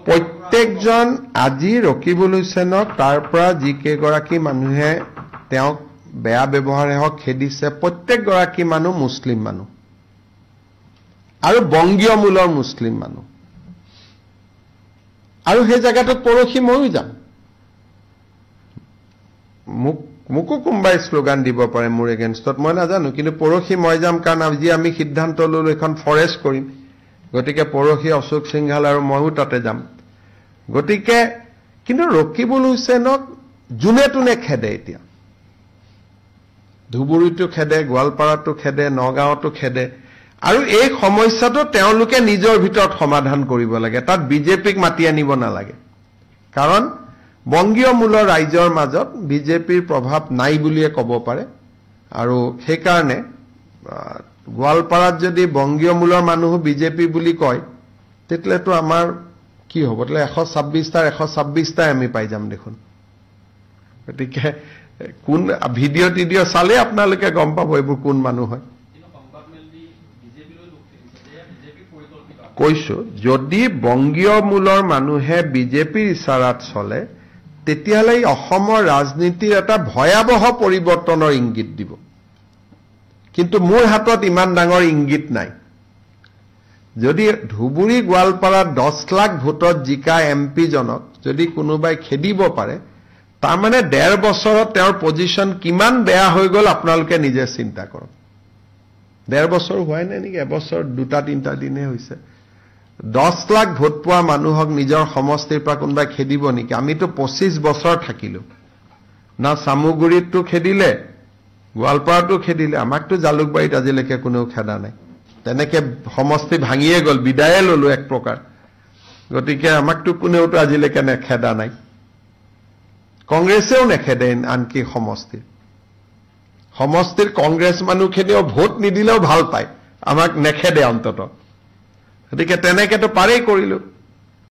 প্ৰত্যেকজন আজি ৰকিবুল হুছেইনক তাৰ পৰা যিকেইগৰাকী মানুহে তেওঁক বেয়া ব্যৱহাৰে হওক খেদিছে প্ৰত্যেকগৰাকী মানুহ মুছলিম মানুহ আৰু বংগীয় মূলৰ মুছলিম মানুহ আৰু সেই জায়গাটোত পৰহি ময়ো যাম মোকো কোনোবাই শ্লোগান দিব পাৰে মোৰ এগেইনষ্টত মই নাজানো কিন্তু পৰহি মই যাম কাৰণ আজি আমি সিদ্ধান্ত ললো এখন ফৰেষ্ট কৰিম গতিকে পৰহি অশোক সিংহাল আৰু ময়ো তাতে যাম গতিকে কিন্তু ৰকিবুল হুছেইনক জুনে তুনে খেদে এতিয়া ধুবুৰীটো খেদে গোৱালপাৰাটো খেদে নগাঁৱতো খেদে আৰু এই সমস্যাটো তেওঁলোকে নিজৰ ভিতৰত সমাধান কৰিব লাগে তাত বিজেপিক মাতি আনিব নালাগে কাৰণ বংগীয় মূলৰ ৰাইজৰ মাজত বিজেপিৰ প্ৰভাৱ নাই বুলিয়ে ক'ব পাৰে আৰু সেইকাৰণে গোৱালপাৰাত যদি বংগীয় মূলৰ মানুহ বিজেপি বুলি কয় তেতিয়াতো আমাৰ কি হ'ব তেতিয়ালে 126টাই আমি পাই যাম দেখোন গতিকে কোন ভিডিঅ' চালে আপোনালোকে গম পাব এইবোৰ কোন মানুহ হয় কৈছো যদি বংগীয় মূলৰ মানুহে বিজেপিৰ ইছাৰাত চলে তেতিয়ালে অসমৰ ৰাজনীতিৰ এটা ভয়াবহ পৰিৱৰ্তনৰ ইংগিত দিব কিন্তু মোৰ হাতত ইমান ডাঙৰ ইংগিত নাই যদি ধুবুৰী গোৱালপাৰাত 10 লাখ ভোটত জিকা এমপি জনক যদি কোনোবাই খেদিব পাৰে তাৰ মানে 1.5 বছৰত তেওঁৰ পজিশন কিমান বেয়া হৈ গল আপোনালোকে নিজে চিন্তা কৰক 1.5 বছৰ হোৱাই নাই নেকি এবছৰ 2-3টা দিনে হৈছে 10 লাখ ভোট পোৱা মানুহক নিজৰ সমষ্টিৰ পৰা কোনোবাই খেদিব নেকি আমিতো 25 বছৰ থাকিলো না সামুগুৰিতটো খেদিলে গোৱালপাৰাটো খেদিলে আমাকতো জালুকবাৰীত আজিলৈকে কোনেও খেদা নাই তেনেকে সমষ্টি ভাঙিয়ে গল বিদায়ে ললো এক প্ৰকাৰ গতিকে আমাকতো কোনেওতো আজিলৈকে নেখেদা নাই কংগ্ৰেছেও নেখেদে আনকি সমষ্টিৰ কংগ্ৰেছ মানুহখিনিও ভোট নিদিলেও ভাল পায় আমাক নেখেদে অন্তত গতিকে তেনেকেতো পাৰেই কৰিলো